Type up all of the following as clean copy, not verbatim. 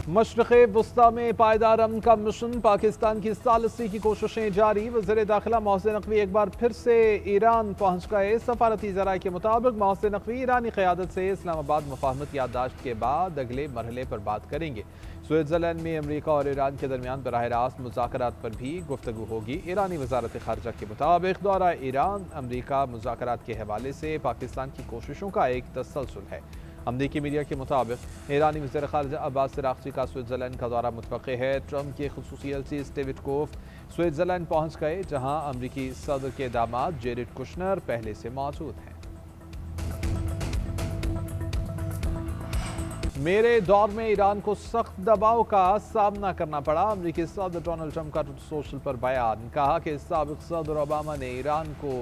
मशरक़े वस्ता में पायदार अमन का मिशन, पाकिस्तान की सालसी की कोशिशें जारी। वज़ीर दाखिला मोहसिन नकवी एक बार फिर से ईरान पहुँच गए। सफारती ज़राए के मुताबिक मोहसिन नकवी ईरानी क़यादत से इस्लामाबाद मुफाहमत याददाश्त के बाद अगले मरहले पर बात करेंगे। स्विट्ज़रलैंड में अमरीका और ईरान के दरमियान बराह रास्त मुज़ाकरात पर भी गुफ्तगू होगी। ईरानी वज़ारत ख़ारजा के मुताबिक दौरा ईरान अमरीका मुज़ाकरात के हवाले से पाकिस्तान की कोशिशों का एक तसलसल है। अमरीकी मीडिया के मुताबिक ईरानी वज़ीर ख़ारजा अब्बास अराग़ची का स्विट्ज़रलैंड का दौरा मुतवक्के है। ट्रंप के ख़ुसूसी एलची स्टीव विटकोफ स्विट्ज़रलैंड पहुँच गए, जहाँ अमरीकी सदर के दामाद जेरेड कुशनर पहले से मौजूद हैं। मेरे दौर में ईरान को सख्त दबाव का सामना करना पड़ा। अमरीकी सदर डोनाल्ड ट्रंप का सोशल पर बयान, कहा कि साबिक़ सदर ओबामा ने ईरान को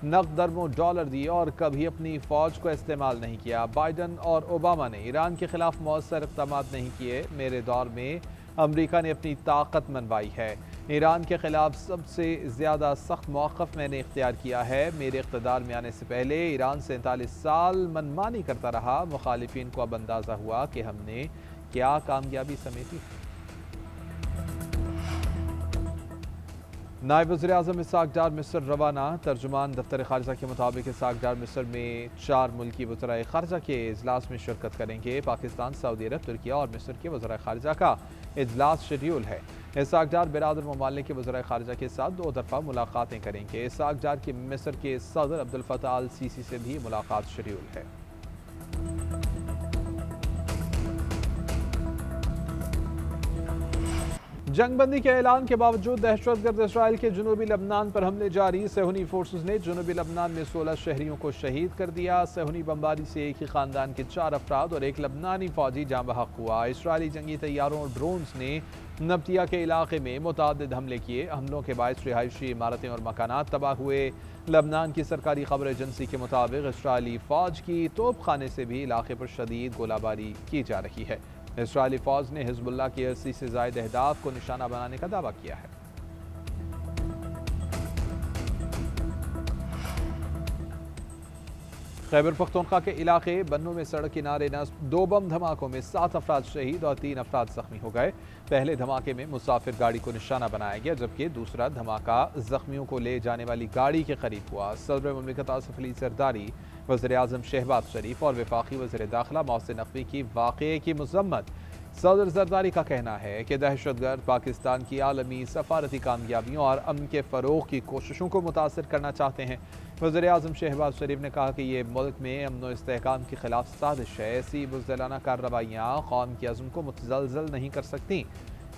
नक़द अरबों डॉलर दिए और कभी अपनी फ़ौज को इस्तेमाल नहीं किया। बाइडन और ओबामा ने ईरान के खिलाफ मौसर इक़दामात नहीं किए। मेरे दौर में अमरीका ने अपनी ताकत मनवाई है। ईरान के खिलाफ सबसे ज़्यादा सख्त मौक़िफ़ मैंने इख्तियार किया है। मेरे इक़्तिदार में आने से पहले ईरान 47 साल मनमानी करता रहा। मुखालिफिन को अब अंदाज़ा हुआ कि हमने क्या कामयाबी समेटी। नायब वज़ीर-ए-आज़म इसहाक़ डार मिस्र रवाना। तर्जुमान दफ्तर ख़ारजा के मुताबिक इसहाक़ डार मिस्र में 4 मुल्की वज़राए ख़ारजा के इजलास में शिरकत करेंगे। पाकिस्तान, सऊदी अरब, तुर्किया और मिस्र के वज़राए ख़ारजा का इजलास शेड्यूल है। इसहाक़ डार बिरादर ममालिक के वज़राए ख़ारजा के साथ 2 तरफ़ा मुलाकातें करेंगे। इसहाक़ डार की मिस्र के सदर अब्दुल फ़त्ताह अल सीसी से भी मुलाकात शेड्यूल है। जंगबंदी के ऐलान के बावजूद दहशतगर्द इसराइल के जनूबी लबनान पर हमले जारी। सेहूनी फोर्सेस ने जनूबी लबनान में 16 शहरियों को शहीद कर दिया। सेहूनी बमबारी से एक ही खानदान के 4 अफराद और एक लबनानी फौजी जाँ बहक हुआ। इसराइली जंगी तैयारों और ड्रोन्स ने नब्तिया के इलाके में मुतअद्दिद हमले किए। हमलों के बायस रिहायशी इमारतें और मकानात तबाह हुए। लबनान की सरकारी खबर एजेंसी के मुताबिक इसराइली फ़ौज की तोप खाने से भी इलाके पर शदीद गोलाबारी की जा रही है। इसराइली फ़ौज ने हिज़्बुल्लाह की 80 से ज़ायद अहदाफ को निशाना बनाने का दावा किया है। खैबर पख्तूनख्वा के इलाके बन्नू में सड़क किनारे नस्ब 2 बम धमाकों में 7 अफराद शहीद और 3 अफराद जख्मी हो गए। पहले धमाके में मुसाफिर गाड़ी को निशाना बनाया गया, जबकि दूसरा धमाका जख्मियों को ले जाने वाली गाड़ी के करीब हुआ। सदर मुमलिकत आसिफ अली जरदारी, वज़ीर-ए-आज़म शहबाज शरीफ और वफाकी वज़ीर दाखिला मोहसिन नकवी की वाक़ये की मज़म्मत। सदर जरदारी का कहना है कि दहशतगर्द पाकिस्तान की आलमी सफारती कामयाबियों और अमन के फ़रोग़ की कोशिशों को मुतासर करना चाहते हैं। वज़ीर-ए-आज़म शहबाज शरीफ ने कहा कि ये मुल्क में अमन व इस्तेहकाम के खिलाफ साजिश है। ऐसी बुज़दिलाना कार्रवाइयाँ कौम के अज़्म को मुतज़लज़ल नहीं कर सकती।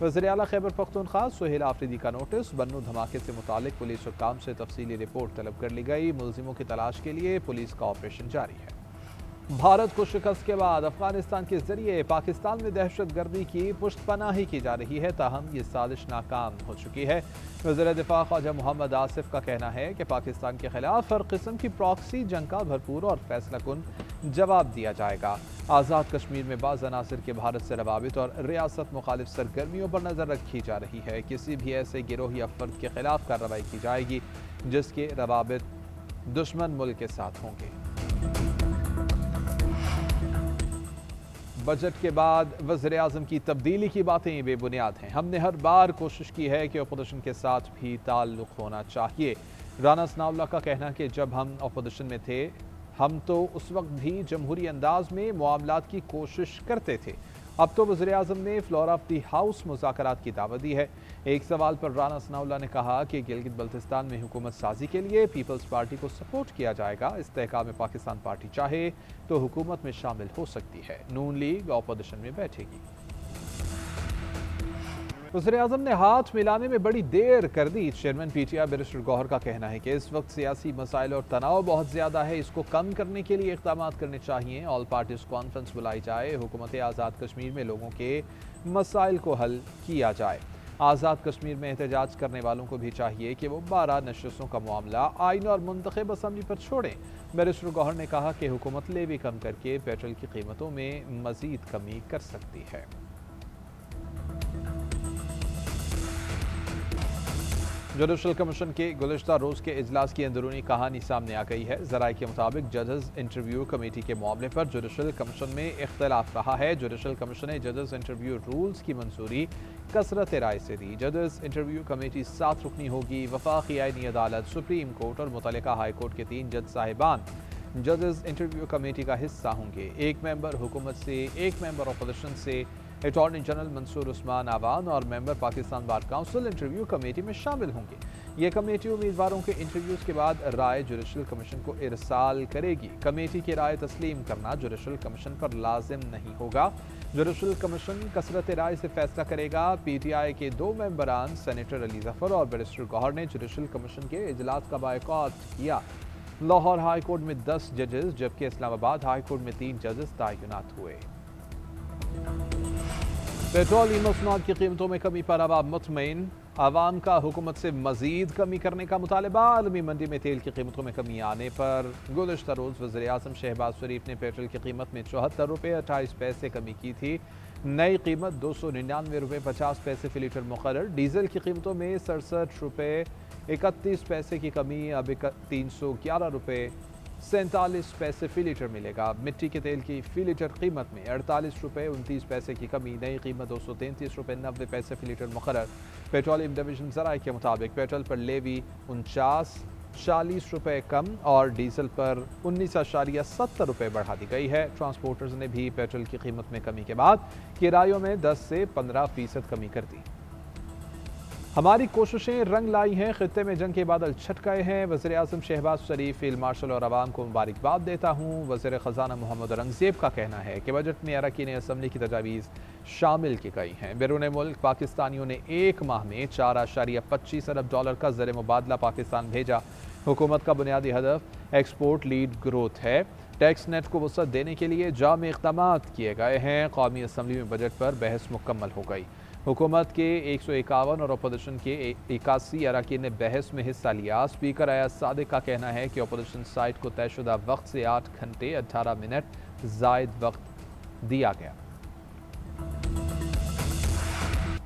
वज़ीर आला खैबर पख्तूनख्वा सुहेल आफरीदी का नोटिस। बन्नू धमाके से मुतालिक पुलिस हुक्काम से तफसीली रिपोर्ट तलब कर ली गई। मुलजिमों की तलाश के लिए पुलिस का ऑपरेशन जारी है। भारत को शिकस्त के बाद अफगानिस्तान के जरिए पाकिस्तान में दहशत गर्दी की पुश्तपनाही की जा रही है, ताहम ये साजिश नाकाम हो चुकी है। वज़ीर दिफा ख्वाजा मोहम्मद आसिफ का कहना है कि पाकिस्तान के खिलाफ हर किस्म की प्रॉक्सी जंग का भरपूर और फैसलाकुन जवाब दिया जाएगा। आज़ाद कश्मीर में बाज़ अनासिर के भारत से रवाबित और रियासत मुखालिफ सरगर्मियों पर नज़र रखी जा रही है। किसी भी ऐसे गिरोह या फर्द के खिलाफ कार्रवाई की जाएगी जिसके रवाबित दुश्मन मुल्क के साथ होंगे। बजट के बाद वज़ीर-ए-आज़म की तब्दीली की बातें बेबुनियाद हैं। हमने हर बार कोशिश की है कि अपोजिशन के साथ भी ताल्लुक़ होना चाहिए। राना सनाउल्लाह का कहना है कि जब हम अपोजिशन में थे हम तो उस वक्त भी जमहूरी अंदाज में मुआमलात की कोशिश करते थे। अब तो वज़ीर-ए-आज़म ने फ्लोर ऑफ दी हाउस मुज़ाकरात की दावत दी है। एक सवाल पर राना सनाउल्लाह ने कहा कि गिलगित बल्तिस्तान में हुकूमत साजी के लिए पीपल्स पार्टी को सपोर्ट किया जाएगा। इस्तेहकाम पाकिस्तान पार्टी चाहे तो हुकूमत में शामिल हो सकती है। नून लीग अपोजिशन में बैठेगी। वज़ीर-ए-आज़म ने हाथ मिलाने में बड़ी देर कर दी। चेयरमैन पीटीआई बैरिस्टर गौहर का कहना है कि इस वक्त सियासी मसाइल और तनाव बहुत ज़्यादा है, इसको कम करने के लिए इक़दाम करने चाहिए। ऑल पार्टीज कॉन्फ्रेंस बुलाई जाए, हुकूमत आज़ाद कश्मीर में लोगों के मसाइल को हल किया जाए। आज़ाद कश्मीर में एहतजाज करने वालों को भी चाहिए कि वो 12 नशस्तों का मामला आइन और मुंतखब असम्बली पर छोड़ें। बैरिस्टर गौहर ने कहा कि हुकूमत लेवी कम करके पेट्रोल की कीमतों में मज़ीद कमी कर सकती है। जुडिशल कमीशन के गुज़िश्ता रोज़ के इजलास की अंदरूनी कहानी सामने आ गई है। ज़राए के मुताबिक जजेस इंटरव्यू कमेटी के मामले पर जुडिशल कमीशन में इख्तलाफ रहा है। जुडिशल कमीशन ने जजेस इंटरव्यू रूल्स की मंजूरी कसरत राय से दी। जजेस इंटरव्यू कमेटी 7 रुकनी होगी। वफाकी आईनी अदालत, सुप्रीम कोर्ट और मुतल्लिका हाई कोर्ट के 3 जज साहिबान जजेस इंटरव्यू कमेटी का हिस्सा होंगे। 1 मेंबर हुकूमत से, 1 मेंबर अपोजिशन से, अटॉर्नी जनरल मंसूर उस्मान आवान और member Pakistan bar council interview committee में शामिल होंगे। ये कमेटी उम्मीदवारों के इंटरव्यूज के बाद राय जुडिशल कमीशन को इरसाल करेगी। कमेटी की राय तस्लीम करना जुडिशल कमीशन पर लाजिम नहीं होगा। जुडिशल कमीशन कसरत राय से फैसला करेगा। PTI के 2 मेंबरान सेनेटर अली जफर और बैरिस्टर गौहर ने जुडिशल कमीशन के इजलास का बायकॉट किया। लाहौर हाई कोर्ट में 10 जजेस जबकि इस्लामाबाद हाई कोर्ट में 3 जजेस तैनात हुए। पेट्रोलियम मसनूआत की कीमतों में कमी पर अवाम मुतमईन। आवाम का हुकूमत से मजीद कमी करने का मुतालबा। आलमी मंडी में तेल की कीमतों में कमी आने पर गुज़िश्ता रोज़ वज़ीर आज़म शहबाज शरीफ ने पेट्रोल की कीमत में 74 रुपये 28 पैसे कमी की थी। नई कीमत 299 रुपये 50 पैसे फी लीटर मुकर्रर। डीजल की कीमतों में 67 रुपये 31 पैसे की कमी, अब 311 रुपये 47 पैसे फी लीटर मिलेगा। मिट्टी के तेल की फी लीटर कीमत में 48 रुपये 29 पैसे की कमी, नई कीमत 233 रुपये 90 पैसे फी लीटर मुकर्रर। पेट्रोलियम डिवीजन ज़राए के मुताबिक पेट्रोल पर लेवी 49 रुपये कम और डीजल पर 19.70 रुपये बढ़ा दी गई है। ट्रांसपोर्टर्स ने भी पेट्रोल की कीमत में कमी के बाद किरायों में 10 से 15% कमी कर दी। हमारी कोशिशें रंग लाई हैं, खित्ते में जंग के बादल छट गए हैं। वज़ीर आज़म शहबाज शरीफ फील्ड मार्शल और आवाम को मुबारकबाद देता हूँ। वज़ीर ख़जाना मोहम्मद औरंगज़ेब का कहना है कि बजट में अरकान असम्बली की तजावीज़ शामिल की गई हैं। बैरून मुल्क पाकिस्तानियों ने 1 माह में $4.25 अरब का ज़र मुबादला पाकिस्तान भेजा। हुकूमत का बुनियादी हदफ एक्सपोर्ट लीड ग्रोथ है। टैक्स नेट को वसअत देने के लिए जामे इक़दामात किए गए हैं। कौमी असम्बली में बजट पर बहस मुकम्मल हो गई। हुकूमत के 151 और अपोजिशन के 81 अरकान ने बहस में हिस्सा लिया। स्पीकर अयाज सादिक का कहना है कि अपोजिशन साइड को तयशुदा वक्त से 8 घंटे 18 मिनट ज़ायद वक्त दिया गया।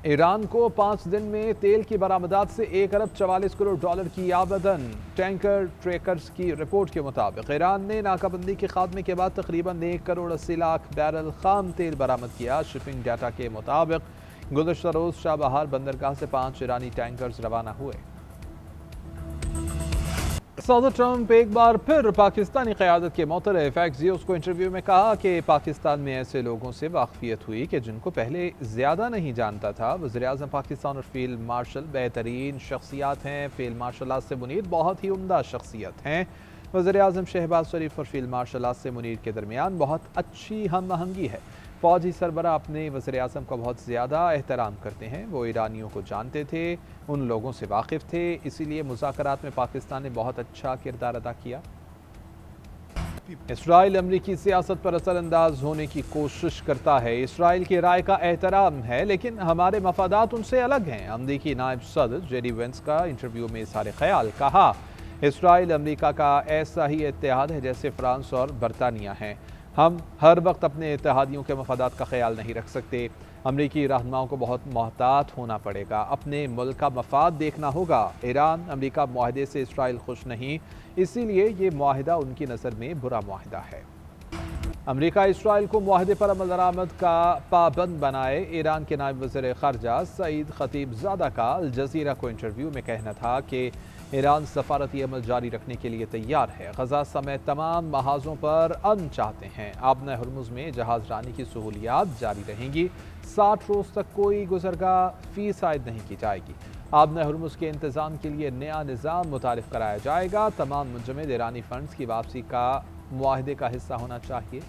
ईरान को 5 दिन में तेल की बरामदात से $1 अरब 44 करोड़ की आमदन। टैंकर ट्रेकर्स की रिपोर्ट के मुताबिक ईरान ने नाकाबंदी के खात्मे के बाद तकरीबन 1 करोड़ 80 लाख बैरल खाम तेल बरामद किया। शिपिंग डाटा के मुताबिक गुज़िश्ता रोज़ शाहबहार बंदरगाह से 5 ईरानी टैंकर्स रवाना हुए। सदर ट्रंप एक बार फिर पाकिस्तानी क़यादत के मुतरफ़ एक्सियोस को इंटरव्यू में कहा कि पाकिस्तान में ऐसे लोगों से वाक़फ़ियत हुई कि जिनको पहले ज़्यादा नहीं जानता था। वज़ीर आज़म पाकिस्तान और फील्ड मार्शल बेहतरीन शख्सियात हैं। फील्ड मार्शल आसिम मुनीर बहुत ही उम्दा शख्सियत हैं। वज़ीर आज़म शहबाज शरीफ और फील्ड मार्शल आसिम मुनीर के दरमियान बहुत अच्छी हम आहंगी है। फ़ौजी सरबराह अपने वज़ीर आज़म का बहुत ज़्यादा एहतराम करते हैं। वो ईरानियों को जानते थे, उन लोगों से वाकिफ़ थे, इसीलिए मुज़ाकरात में पाकिस्तान ने बहुत अच्छा किरदार अदा किया। इसराइल अमरीकी सियासत पर असरअंदाज होने की कोशिश करता है। इसराइल की राय का एहतराम है, लेकिन हमारे मफादात उनसे अलग हैं। अमरीकी नायब सदर जेडी वेंस का इंटरव्यू में इज़हार ख्याल। कहा, इसराइल अमरीका का ऐसा ही इत्तेहाद है जैसे फ्रांस और बरतानिया हैं। हम हर वक्त अपने इत्तेहादियों के मफादात का ख्याल नहीं रख सकते। अमरीकी रहनुमाओं को बहुत मोहतात होना पड़ेगा, अपने मुल्क का मफाद देखना होगा। ईरान अमरीका मुआहदे से इसराइल खुश नहीं, इसीलिए ये मुआहदा उनकी नज़र में बुरा मुआहदा है। अमरीका इसराइल को मुआहदे पर अमल दरामद का पाबंद बनाए। ईरान के नायब वज़ीर ख़ारजा सईद खतीबज़ादा का अल जज़ीरा को इंटरव्यू में कहना था कि ईरान सफारती अमल जारी रखने के लिए तैयार है। गजा समेत तमाम महाजों पर अमन चाहते हैं। आबना हुर्मुज़ में जहाज़ रानी की सहूलियात जारी रहेंगी। 60 रोज़ तक कोई गुज़रगाह फ़ीस आयद नहीं की जाएगी। आबना हुर्मुज़ के इंतज़ाम के लिए नया निज़ाम मुतारिफ़ कराया जाएगा। तमाम मुंजमद ईरानी फ़ंड्स की वापसी का मुआहदे का हिस्सा होना चाहिए।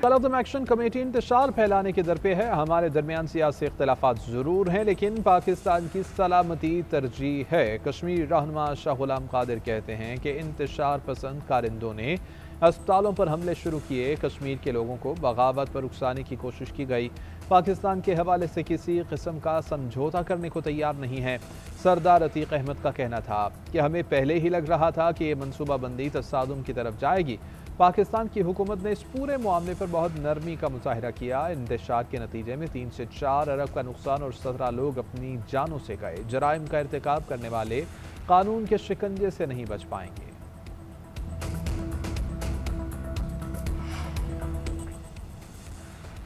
तलतम एक्शन कमेटी इंतशार फैलाने के दर पे है। हमारे दरमियान सियासी इख्तलाफात ज़रूर हैं, लेकिन पाकिस्तान की सलामती तरजीह है। कश्मीरी रहनुमा शाह गुलाम कादिर कहते हैं कि इंतशार पसंद कारिंदों ने अस्पतालों पर हमले शुरू किए। कश्मीर के लोगों को बगावत पर उकसाने की कोशिश की गई। पाकिस्तान के हवाले से किसी किस्म का समझौता करने को तैयार नहीं है। सरदार अतीक अहमद का कहना था कि हमें पहले ही लग रहा था कि ये मनसूबाबंदी तसादुम की तरफ जाएगी। पाकिस्तान की हुकूमत ने इस पूरे मामले पर बहुत नरमी का मुजाहिरा किया। इंतशार के नतीजे में 3 से 4 अरब का नुकसान और 17 लोग अपनी जानों से गए। जराइम का इर्तिकाब करने वाले कानून के शिकंजे से नहीं बच पाएंगे।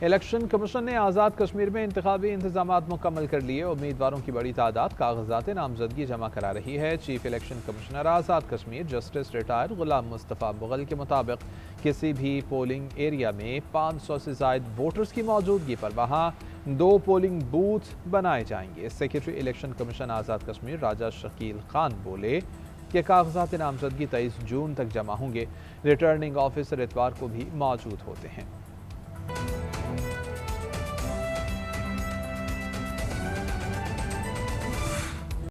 इलेक्शन कमीशन ने आज़ाद कश्मीर में इंतखाबी इंतजामात मुकम्मल कर लिए। उम्मीदवारों की बड़ी तादाद कागजात नामजदगी जमा करा रही है। Chief election commissioner Azad Kashmir justice retired गुलाम मुस्तफ़ा मुगल के मुताबिक किसी भी पोलिंग एरिया में 500 से ज़ायद वोटर्स की मौजूदगी पर वहाँ 2 पोलिंग बूथ बनाए जाएंगे। Secretary election commission Azad Kashmir राजा शकील खान बोले कि कागजात नामजदगी 23 जून तक जमा होंगे। रिटर्निंग ऑफिसर इतवार को भी मौजूद होते हैं।